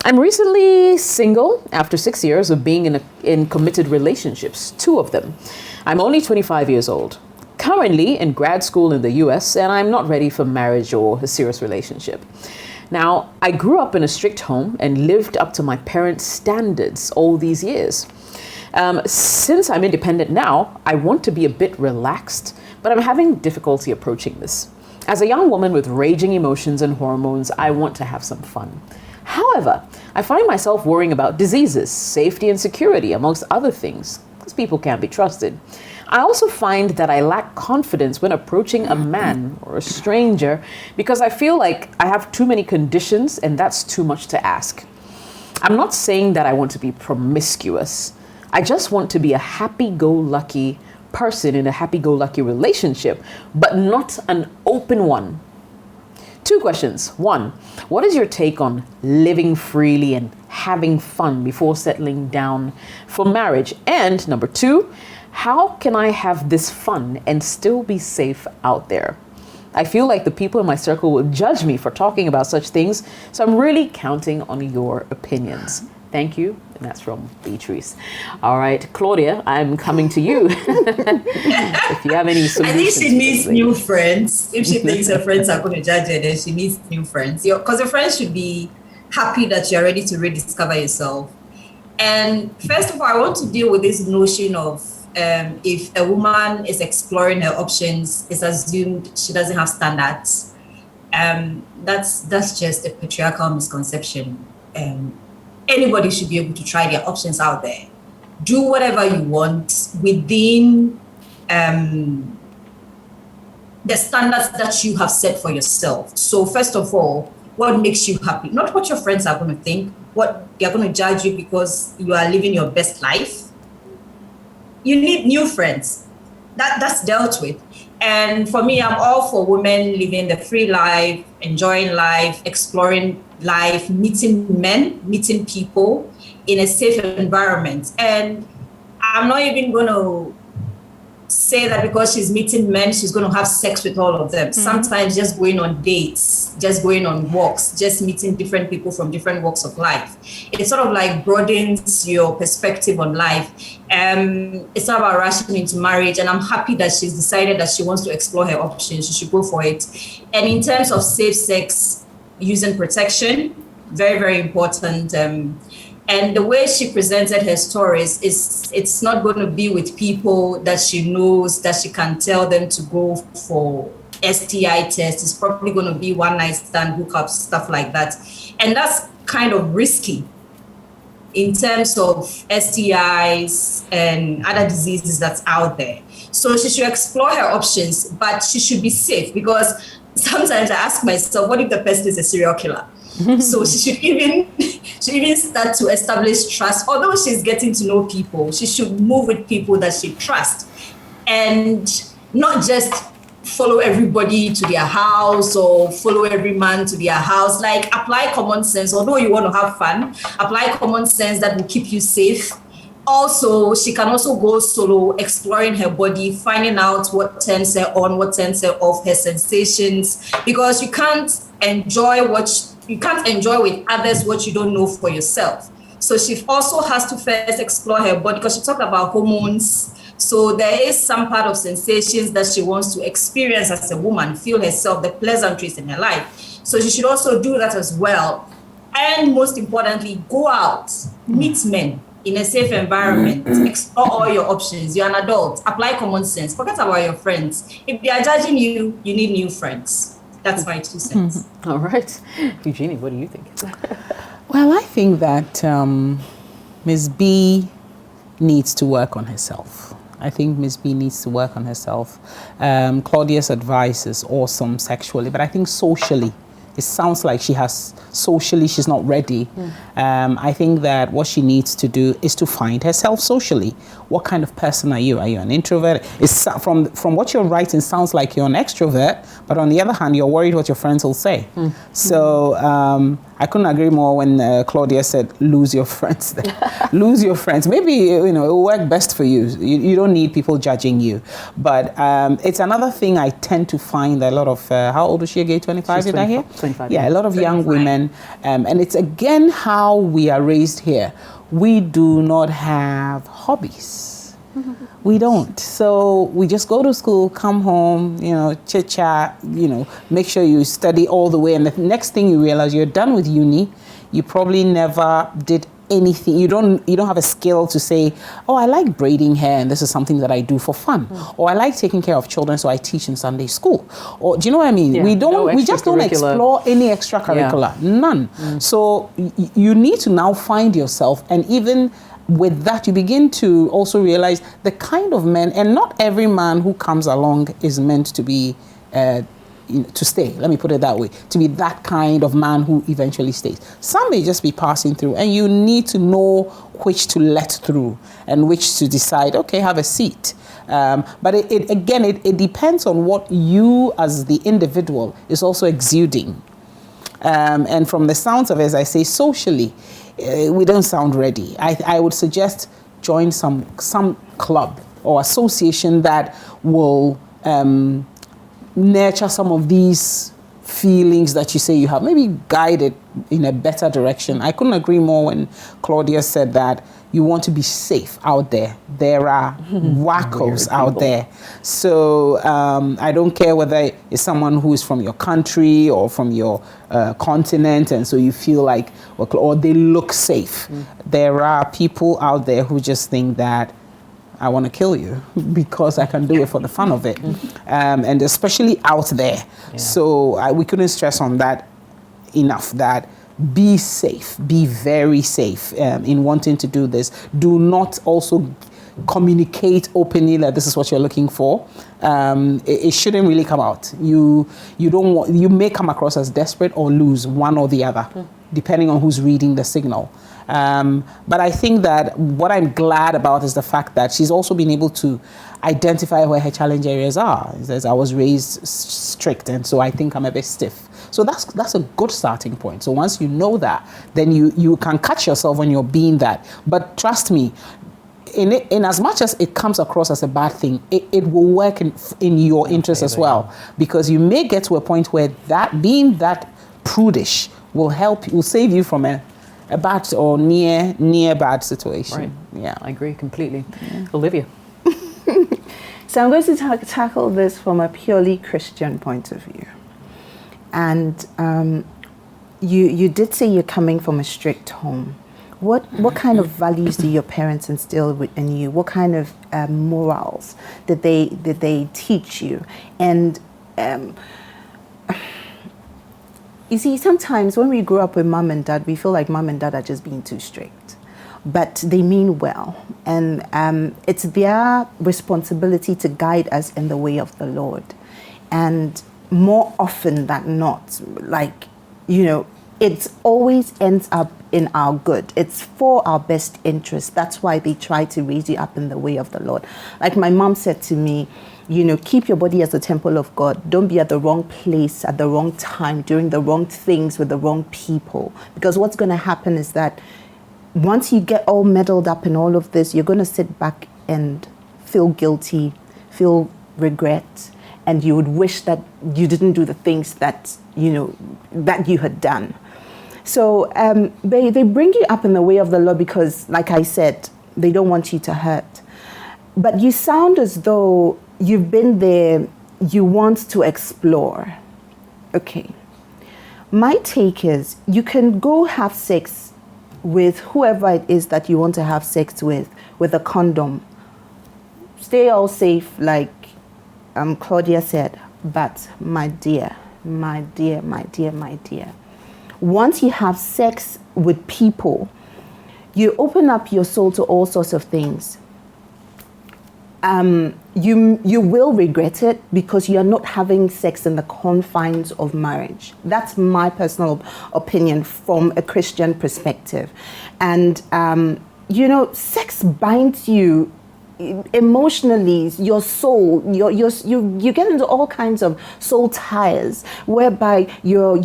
I'm recently single after 6 years of being in committed relationships, 2 of them. I'm only 25 years old, currently in grad school in the US, and I'm not ready for marriage or a serious relationship. Now, I grew up in a strict home and lived up to my parents' standards all these years. Since I'm independent now, I want to be a bit relaxed, but I'm having difficulty approaching this. As a young woman with raging emotions and hormones, I want to have some fun. However, I find myself worrying about diseases, safety and security, amongst other things, because people can't be trusted. I also find that I lack confidence when approaching a man or a stranger because I feel like I have too many conditions and that's too much to ask. I'm not saying that I want to be promiscuous. I just want to be a happy-go-lucky person in a happy-go-lucky relationship, but not an open one. 2 questions. 1, what is your take on living freely and having fun before settling down for marriage? And number 2, how can I have this fun and still be safe out there? I feel like the people in my circle will judge me for talking about such things, so I'm really counting on your opinions. Thank you. And that's from Beatrice. All right, Claudia, I'm coming to you. If you have any solutions. I think she needs new friends. If she thinks her friends are going to judge her, then she needs new friends. Because your friends should be happy that you're ready to rediscover yourself. And first of all, I want to deal with this notion of if a woman is exploring her options, it's assumed she doesn't have standards. That's just a patriarchal misconception. Anybody should be able to try their options out there. Do whatever you want within the standards that you have set for yourself. So first of all, what makes you happy? Not what your friends are going to think, what they're going to judge you because you are living your best life. You need new friends. That's dealt with. And for me, I'm all for women living the free life, enjoying life, exploring life, meeting men, meeting people in a safe environment. And I'm not even going to say that because she's meeting men, she's going to have sex with all of them. Mm-hmm. Sometimes just going on dates, just going on walks, just meeting different people from different walks of life. It sort of like broadens your perspective on life. It's not about rushing into marriage. And I'm happy that she's decided that she wants to explore her options. She should go for it. And in terms of safe sex, using protection, very, very important. And the way she presented her stories is it's not going to be with people that she knows that she can tell them to go for STI tests. It's probably going to be one night stand, hookups, stuff like that. And that's kind of risky in terms of STIs and other diseases that's out there. So she should explore her options, but she should be safe because sometimes I ask myself, what if the person is a serial killer? So she should even start to establish trust. Although she's getting to know people, she should move with people that she trusts and not just follow everybody to their house or follow every man to their house. Like, apply common sense. Although you want to have fun, apply common sense that will keep you safe. Also, she can also go solo, exploring her body, finding out what turns her on, what turns her off, her sensations, because you can't enjoy with others what you don't know for yourself. So she also has to first explore her body because she talked about hormones. So there is some part of sensations that she wants to experience as a woman, feel herself, the pleasantries in her life. So she should also do that as well. And most importantly, go out, meet men in a safe environment, explore all your options. You're an adult, apply common sense, forget about your friends. If they are judging you, you need new friends. That's my 2 cents. Mm-hmm. All right. Eugenie, what do you think? Well, I think that Ms. B needs to work on herself. I think Ms. B needs to work on herself. Claudia's advice is awesome sexually, but I think socially, it sounds like socially she's not ready. I think that what she needs to do is to find herself socially. What kind of person are you? Are you an introvert? From what you're writing, sounds like you're an extrovert, but on the other hand, you're worried what your friends will say. So I couldn't agree more when Claudia said, lose your friends. Lose your friends. Maybe, it will work best for you. You don't need people judging you. But it's another thing I tend to find that a lot of, how old is she again? 25, did I hear? 25 Yeah, years. a lot of young 25. women. And it's again how we are raised here. We do not have hobbies. We don't. So we just go to school, come home, chit chat, make sure you study all the way. And the next thing you realize, you're done with uni. You probably never did anything. You don't have a skill to say, oh, I like braiding hair and this is something that I do for fun. Or I like taking care of children, so I teach in Sunday school. Or do you know what I mean? Yeah, We just don't extracurricular. explore any extracurricular. None. So you need to now find yourself, and even with that, you begin to also realize the kind of men, and not every man who comes along is meant to be to stay. Let me put it that way. To be that kind of man who eventually stays. Some may just be passing through, and you need to know which to let through and which to decide, okay, have a seat. But it depends on what you as the individual is also exuding. And from the sounds of it, as I say, socially, we don't sound ready. I would suggest join some club or association that will nurture some of these feelings that you say you have, maybe guide it in a better direction. I couldn't agree more when Claudia said that you want to be safe out there. There are wackos out there. So I don't care whether it's someone who is from your country or from your continent, and so you feel like, or they look safe. There are people out there who just think that I want to kill you because I can do it for the fun of it. And especially out there. Yeah. So we couldn't stress on that enough, that be safe, be very safe in wanting to do this. Do not also communicate openly that this is what you're looking for. It shouldn't really come out. You may come across as desperate or lose one or the other, depending on who's reading the signal. But I think that what I'm glad about is the fact that she's also been able to identify where her challenge areas are. She says, I was raised strict, and so I think I'm a bit stiff. So that's a good starting point. So once you know that, then you can catch yourself when you're being that. But trust me, in as much as it comes across as a bad thing, it will work in your interest as well. Because you may get to a point where that being that prudish will save you from a bad or near bad situation. Right. Yeah, I agree completely. Yeah. Olivia. So I'm going to tackle this from a purely Christian point of view. And you did say you're coming from a strict home. What kind of values do your parents instill in you? What kind of morals did they teach you? And you see, sometimes when we grow up with mom and dad, we feel like mom and dad are just being too strict. But they mean well. And it's their responsibility to guide us in the way of the Lord. And more often than not, it always ends up in our good. It's for our best interest. That's why they try to raise you up in the way of the Lord. Like my mom said to me, keep your body as a temple of God. Don't be at the wrong place at the wrong time, doing the wrong things with the wrong people. Because what's going to happen is that once you get all muddled up in all of this, you're going to sit back and feel guilty, feel regret, and you would wish that you didn't do the things that you had done. So they bring you up in the way of the Lord because, like I said, they don't want you to hurt. But you sound as though you've been there, you want to explore. Okay. My take is you can go have sex with whoever it is that you want to have sex with a condom. Stay all safe, like Claudia said. But my dear, once you have sex with people, you open up your soul to all sorts of things. You will regret it because you are not having sex in the confines of marriage. That's my personal opinion from a Christian perspective. And, sex binds you emotionally, your soul, you get into all kinds of soul ties whereby you're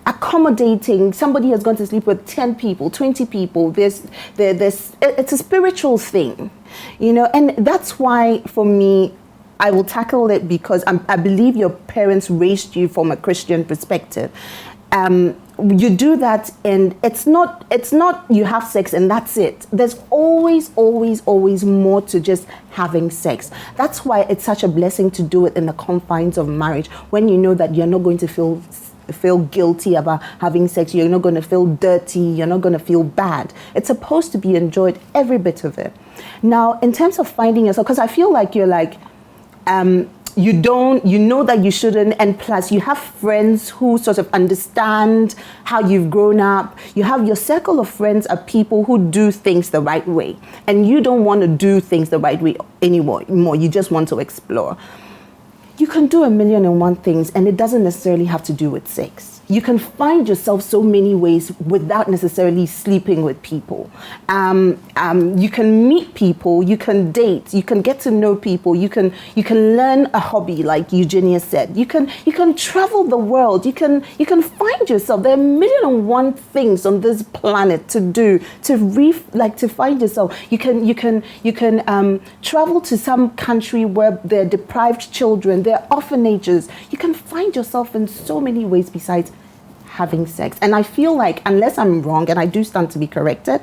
accommodating. Somebody has gone to sleep with 10 people, 20 people. It's a spiritual thing, and that's why for me, I will tackle it because I believe your parents raised you from a Christian perspective. You do that, and it's not you have sex and that's it. There's always more to just having sex. That's why it's such a blessing to do it in the confines of marriage, when you know that you're not going to feel guilty about having sex, you're not going to feel dirty, you're not going to feel bad. It's supposed to be enjoyed, every bit of it. Now, in terms of finding yourself, because I feel like you're like, you know that you shouldn't, and plus you have friends who sort of understand how you've grown up. You have your circle of friends are people who do things the right way, and you don't want to do things the right way anymore. You just want to explore. You can do 1,000,001 things, and it doesn't necessarily have to do with sex. You can find yourself so many ways without necessarily sleeping with people. You can meet people, you can date, you can get to know people, you can learn a hobby, like Eugenia said. You can travel the world. You can find yourself. There are 1,000,001 things on this planet to do, to find yourself. You can travel to some country where there are deprived children, there are orphanages. You can find yourself in so many ways besides having sex. And I feel like, unless I'm wrong, and I do stand to be corrected,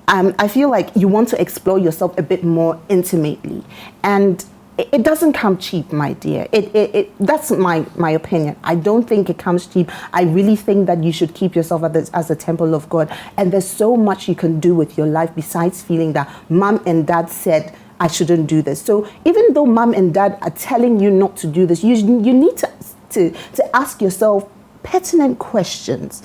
I feel like you want to explore yourself a bit more intimately. And it doesn't come cheap, my dear. That's my opinion. I don't think it comes cheap. I really think that you should keep yourself as a temple of God. And there's so much you can do with your life besides feeling that mom and dad said, I shouldn't do this. So even though mom and dad are telling you not to do this, you need to ask yourself pertinent questions.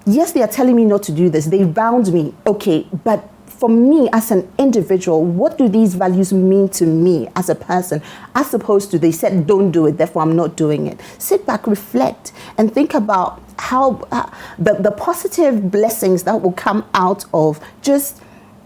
Yes, they are telling me not to do this. They bound me. Okay, but for me as an individual, what do these values mean to me as a person? As opposed to they said don't do it, therefore I'm not doing it. Sit back, reflect, and think about how the positive blessings that will come out of just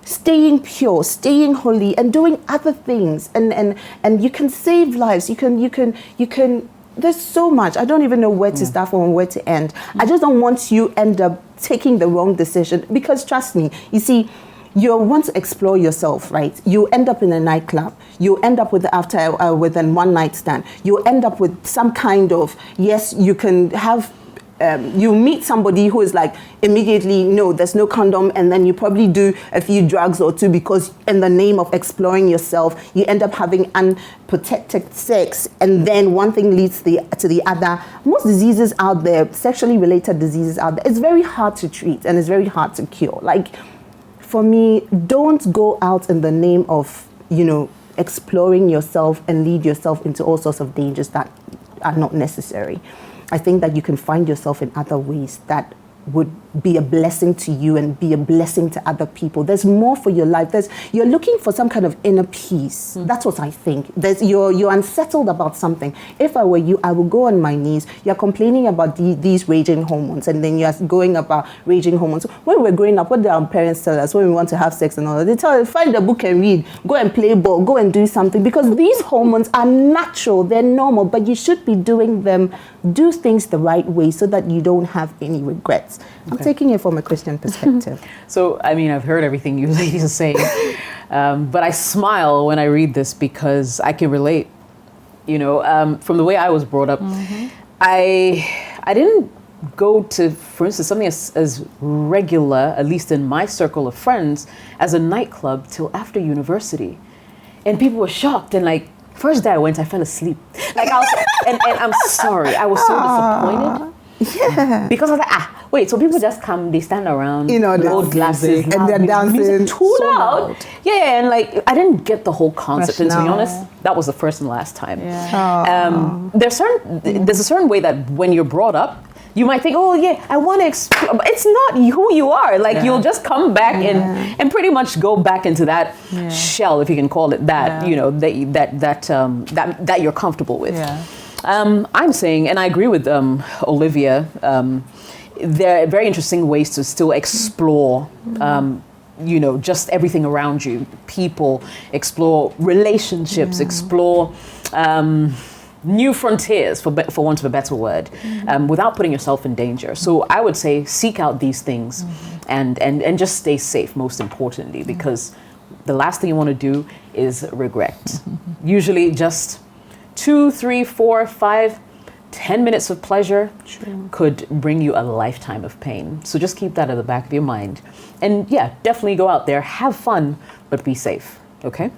staying pure, staying holy, and doing other things. And you can save lives. You can. There's so much. I don't even know where to start from and where to end. I just don't want you end up taking the wrong decision, because trust me, you see, you want to explore yourself, right? You end up in a nightclub. You end up with a one night stand. You end up with some kind of, yes, you can have. You meet somebody who is like immediately, no, there's no condom, and then you probably do a few drugs or two, because in the name of exploring yourself, you end up having unprotected sex, and then one thing leads to the other. Most diseases out there, sexually related diseases out there, it's very hard to treat and it's very hard to cure. Like, for me, don't go out in the name of, exploring yourself and lead yourself into all sorts of dangers that are not necessary. I think that you can find yourself in other ways that would be a blessing to you and be a blessing to other people. There's more for your life. You're looking for some kind of inner peace. That's what I think. You're unsettled about something. If I were you, I would go on my knees. You're complaining about these raging hormones, and then you're going about raging hormones. When we're growing up, what did our parents tell us when we want to have sex and all that? They tell us, find a book and read, go and play ball, go and do something, because these hormones are natural, they're normal, but you should be doing them, do things the right way so that you don't have any regrets. I'm taking it from a Christian perspective. So, I mean, I've heard everything you ladies are saying, but I smile when I read this because I can relate. From the way I was brought up, I didn't go to, for instance, something as regular, at least in my circle of friends, as a nightclub till after university. And people were shocked, and like, first day I went, I fell asleep. Like, and I'm sorry, I was so disappointed. Yeah. Because I was like, wait, so people just come, they stand around, old glasses, and they're dancing music too so loud. loud. Yeah, and like, I didn't get the whole concept. And to be Rationale. honest, that was the first and last time. Yeah. There's a certain way that when you're brought up, you might think, oh yeah, I want to explore, but it's not who you are. Like, you'll just come back and pretty much go back into that shell, if you can call it that, that you're comfortable with. Yeah. I'm saying, and I agree with Olivia, there are very interesting ways to still explore, just everything around you, people, explore relationships, explore new frontiers, for want of a better word, without putting yourself in danger. So I would say seek out these things and just stay safe, most importantly, because the last thing you want to do is regret. Usually just 2, 3, 4, 5, 10 minutes of pleasure could bring you a lifetime of pain. So just keep that at the back of your mind. And yeah, definitely go out there, have fun, but be safe. Okay?